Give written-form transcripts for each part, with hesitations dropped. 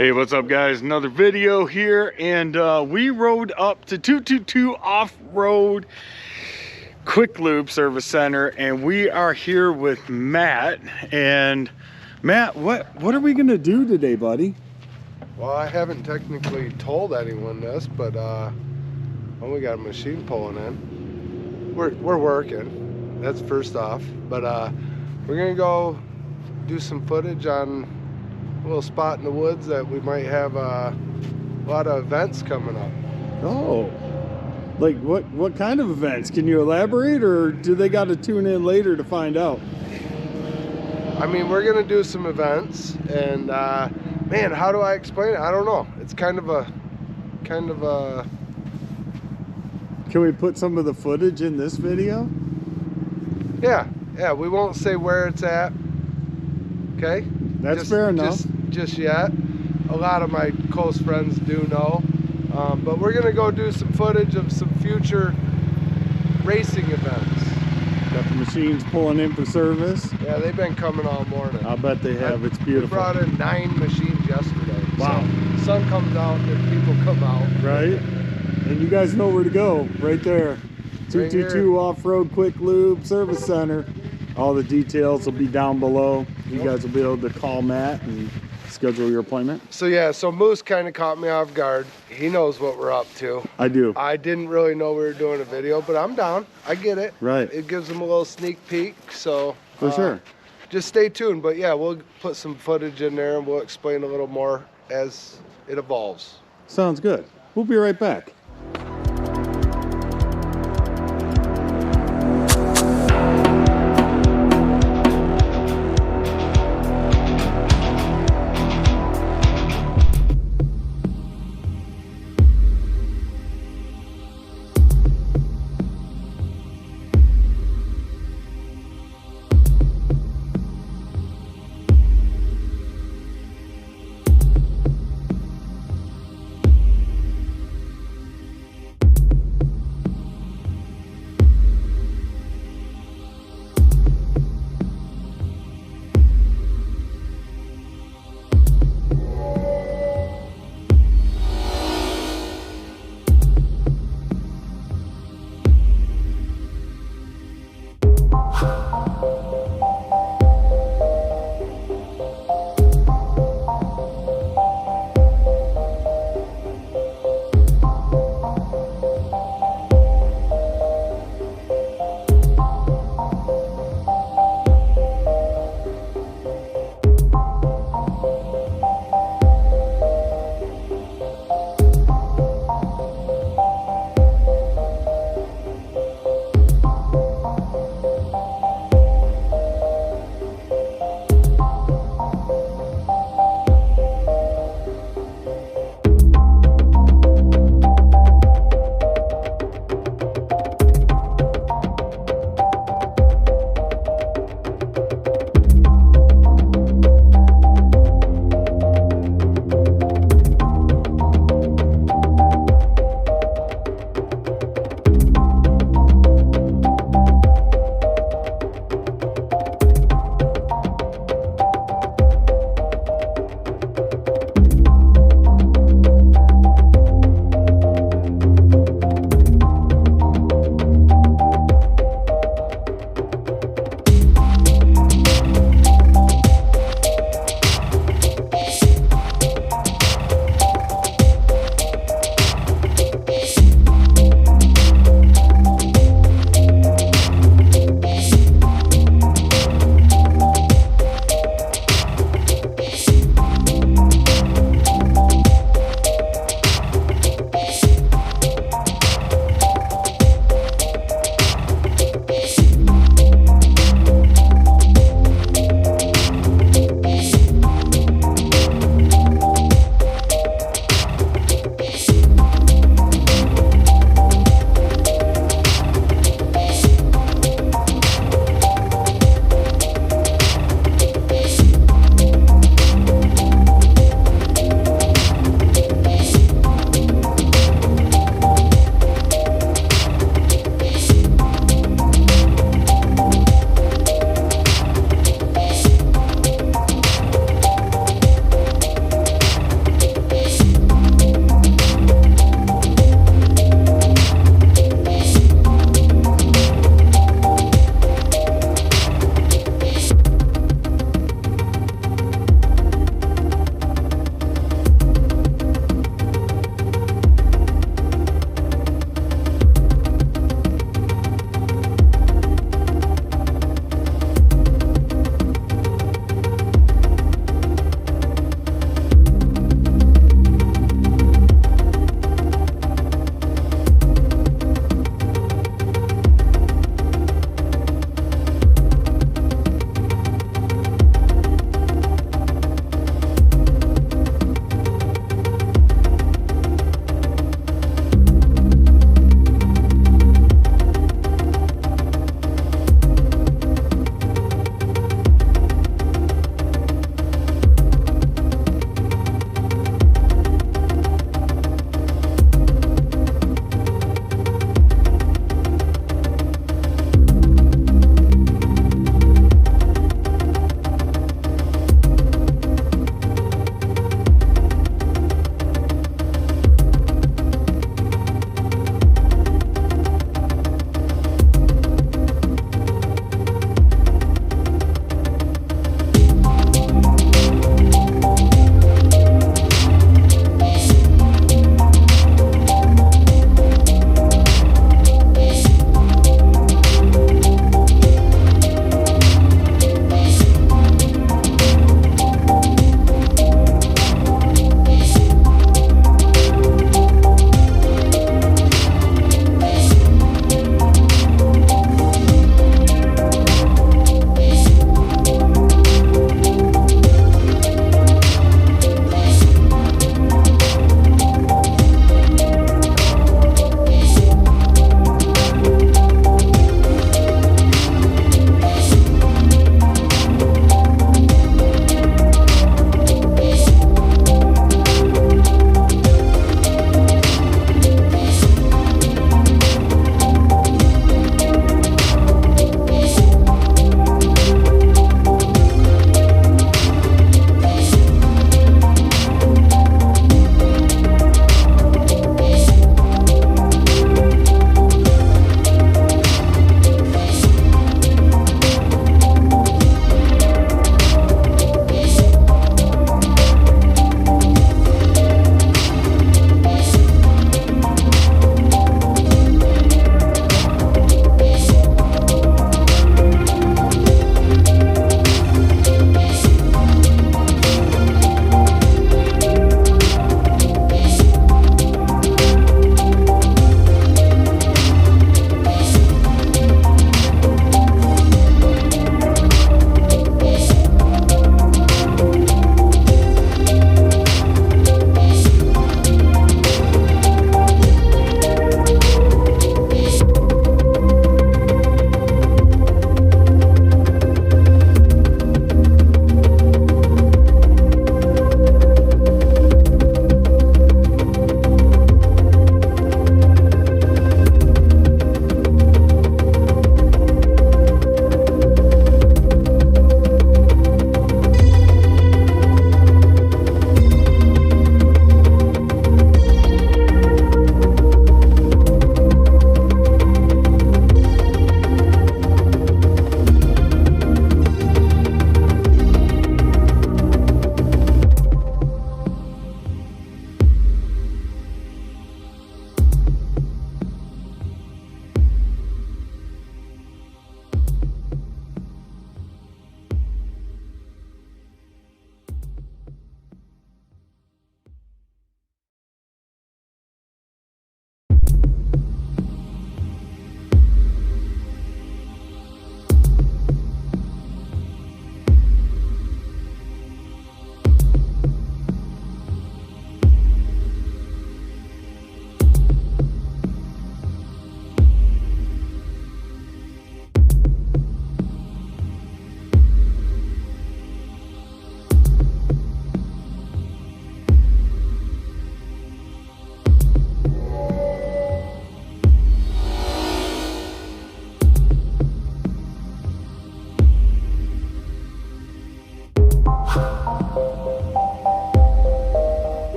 Hey, what's up guys? Another video here, and we rode up to 222 Off-Road Quick Lube Service Center, and we are here with Matt. And Matt, what are we gonna do today, buddy? Well, I haven't technically told anyone this, but well, we got a machine pulling in. We're working. That's first off, but we're gonna go do some footage on a little spot in the woods that we might have a lot of events coming up. Oh, like what kind of events? Can you elaborate, or do they got to tune in later to find out? I mean, we're gonna do some events, and man, how do I explain it? I don't know. It's kind of a Can we put some of the footage in this video? yeah, we won't say where it's at. Okay, that's fair enough. Just yet. A lot of my close friends do know, but we're gonna go do some footage of some future racing events. Got the machines pulling in for service. Yeah, they've been coming all morning. I'll bet they have. It's beautiful. We brought in 9 machines yesterday. Wow. So sun comes out and people come out. Right. And you guys know where to go. Right there. 222 Off-Road Quick Lube Service Center. All the details will be down below. You guys will be able to call Matt and schedule your appointment. So yeah, so Moose kind of caught me off guard. He knows what we're up to. I do. I didn't really know we were doing a video, but I'm down. I get it. Right. It gives them a little sneak peek, so for sure. Just stay tuned. But yeah, we'll put some footage in there and we'll explain a little more as it evolves. Sounds good. We'll be right back.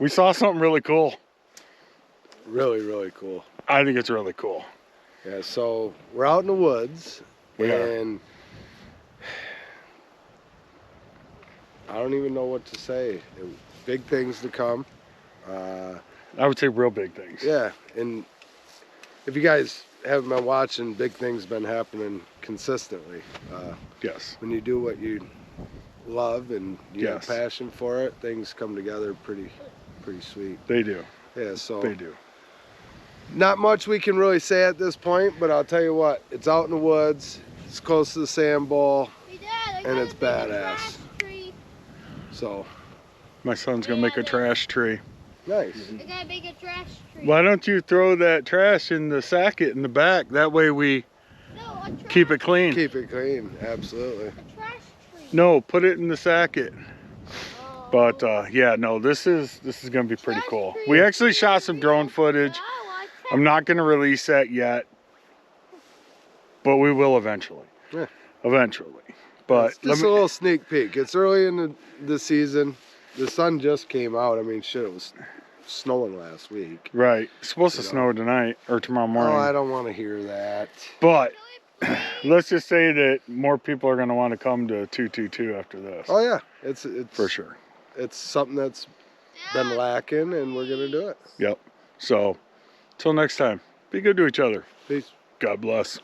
We saw something really cool. Really, really cool. I think it's really cool. Yeah, so we're out in the woods, We are. and I don't even know what to say. Big things to come. I would say real big things. Yeah, and if you guys haven't been watching, big things been happening consistently. Yes. When you do what you love and you Yes. have passion for it, things come together pretty sweet. They do. Yeah, so They do. not much we can really say at this point, but I'll tell you what, it's out in the woods, it's close to the sand bowl, Hey, Dad, I and got it's a big badass. trash tree. So My son's gonna make a trash tree. nice. I got a big trash tree. Why don't you throw that trash in the sacket in the back? That way we No, a trash, keep it clean. Keep it clean, absolutely. a trash tree. No, put it in the sacket. Oh. But yeah, no, this is gonna be pretty Trash cool. tree. We actually shot some drone footage. I like I'm not gonna release that yet, but we will eventually. Yeah. Eventually. But It's just a little sneak peek. It's early in the season. The sun just came out. I mean, shit, it was snowing last week. right, it's supposed to You know. snow tonight or tomorrow Oh, morning. I don't want to hear that. But let's just say that more people are gonna want to come to 222 after this. Oh yeah, it's For sure. It's something that's been lacking, and we're gonna do it. Yep. So, till next time, be good to each other. Peace. God bless.